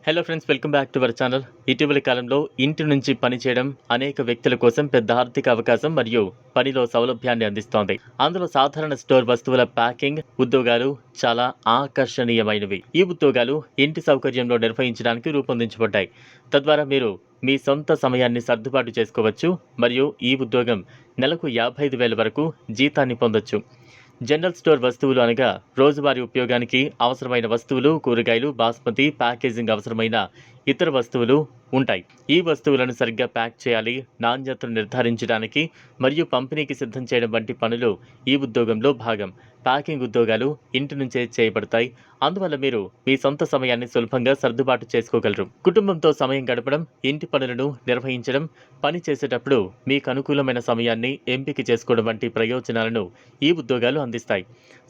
Hello friends, welcome back to our channel. ఇటీవలి కాలంలో ఇంటి నుంచి పనిచేయడం అనేక వ్యక్తుల కోసం పెద్ద ఆర్థిక అవకాశం మరియు పనిలో సౌలభ్యాన్ని అందిస్తోంది. అందులో సాధారణ స్టోర్ వస్తువుల ప్యాకింగ్ ఉద్యోగాలు చాలా ఆకర్షణీయమైనవి. ఈ ఉద్యోగాలు ఇంటి సౌకర్యంలో నిర్వహించడానికి రూపొందించబడ్డాయి. తద్వారా మీరు మీ సొంత సమయాన్ని సర్దుబాటు చేసుకోవచ్చు మరియు ఈ ఉద్యోగం నెలకు 55,000 వరకు జీతాన్ని పొందొచ్చు. జనరల్ స్టోర్ వస్తువులు అనగా రోజువారీ ఉపయోగానికి అవసరమైన వస్తువులు, కూరగాయలు, బాస్మతి, ప్యాకేజింగ్ అవసరమైన ఇతర వస్తువులు ఉంటాయి. ఈ వస్తువులను సరిగ్గా ప్యాక్ చేయాలి, నాణ్యతను నిర్ధారించడానికి మరియు పంపిణీకి సిద్ధం చేయడం వంటి పనులు ఈ ఉద్యోగంలో భాగం. ప్యాకింగ్ ఉద్యోగాలు ఇంటి నుంచే చేయబడతాయి. అందువల్ల మీరు మీ సొంత సమయాన్ని సులభంగా సర్దుబాటు చేసుకోగలరు. కుటుంబంతో సమయం గడపడం, ఇంటి పనులను నిర్వహించడం, పని చేసేటప్పుడు మీకు అనుకూలమైన సమయాన్ని ఎంపిక చేసుకోవడం వంటి ప్రయోజనాలను ఈ ఉద్యోగాలు అందిస్తాయి.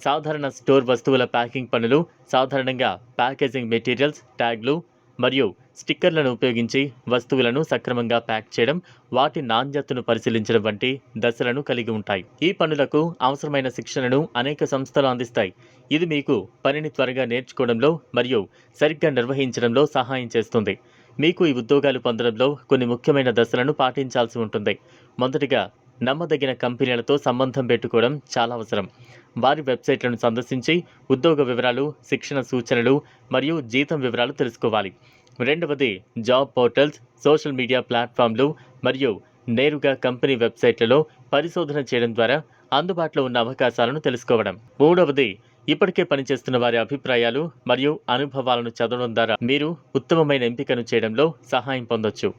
సాధారణ స్టోర్ వస్తువుల ప్యాకింగ్ పనులు సాధారణంగా ప్యాకేజింగ్ మెటీరియల్స్, ట్యాగ్లు మరియు స్టిక్కర్లను ఉపయోగించి వస్తువులను సక్రమంగా ప్యాక్ చేయడం, వాటి నాణ్యతను పరిశీలించడం వంటి దశలను కలిగి ఉంటాయి. ఈ పనులకు అవసరమైన శిక్షణను అనేక సంస్థలు అందిస్తాయి. ఇది మీకు పనిని త్వరగా నేర్చుకోవడంలో మరియు సరిగ్గా నిర్వహించడంలో సహాయం చేస్తుంది. మీకు ఈ ఉద్యోగాలు పొందడంలో కొన్ని ముఖ్యమైన దశలను పాటించాల్సి ఉంటుంది. మొదటిగా, నమ్మదగిన కంపెనీలతో సంబంధం పెట్టుకోవడం చాలా అవసరం. వారి వెబ్సైట్లను సందర్శించి ఉద్యోగ వివరాలు, శిక్షణ సూచనలు మరియు జీతం వివరాలు తెలుసుకోవాలి. రెండవది, జాబ్ పోర్టల్స్, సోషల్ మీడియా ప్లాట్ఫామ్లు మరియు నేరుగా కంపెనీ వెబ్సైట్లలో పరిశోధన చేయడం ద్వారా అందుబాటులో ఉన్న అవకాశాలను తెలుసుకోవడం. మూడవది, ఇప్పటికే పనిచేస్తున్న వారి అభిప్రాయాలు మరియు అనుభవాలను చదవడం ద్వారా మీరు ఉత్తమమైన ఎంపికను చేయడంలో సహాయం పొందొచ్చు.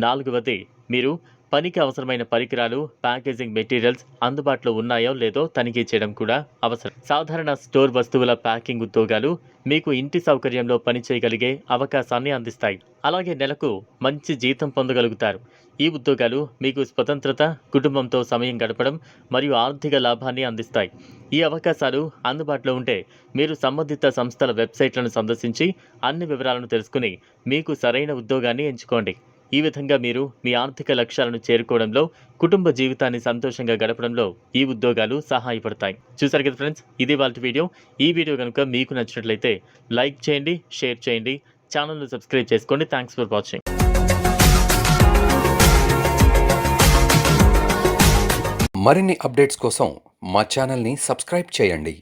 నాలుగవది, మీరు పనికి అవసరమైన పరికరాలు, ప్యాకేజింగ్ మెటీరియల్స్ అందుబాటులో ఉన్నాయో లేదో తనిఖీ చేయడం కూడా అవసరం. సాధారణ స్టోర్ వస్తువుల ప్యాకింగ్ ఉద్యోగాలు మీకు ఇంటి సౌకర్యంలో పనిచేయగలిగే అవకాశాన్ని అందిస్తాయి. అలాగే నెలకు మంచి జీతం పొందగలుగుతారు. ఈ ఉద్యోగాలు మీకు స్వతంత్రత, కుటుంబంతో సమయం గడపడం మరియు ఆర్థిక లాభాన్ని అందిస్తాయి. ఈ అవకాశాలు అందుబాటులో ఉంటే మీరు సంబంధిత సంస్థల వెబ్సైట్లను సందర్శించి అన్ని వివరాలను తెలుసుకుని మీకు సరైన ఉద్యోగాన్ని ఎంచుకోండి. ఈ విధంగా మీరు మీ ఆర్థిక లక్ష్యాలను చేరుకోవడంలో, కుటుంబ జీవితాన్ని సంతోషంగా గడపడంలో ఈ ఉద్యోగాలు సహాయపడతాయి. చూసారు కదా ఫ్రెండ్స్, ఇది వాళ్ళ వీడియో. ఈ వీడియో కనుక మీకు నచ్చినట్లయితే లైక్ చేయండి, షేర్ చేయండి, ఛానల్ను సబ్స్క్రైబ్ చేసుకోండి. Thanks for watching. మరిన్ని అప్డేట్స్ కోసం మా ఛానల్ని సబ్స్క్రైబ్ చేయండి.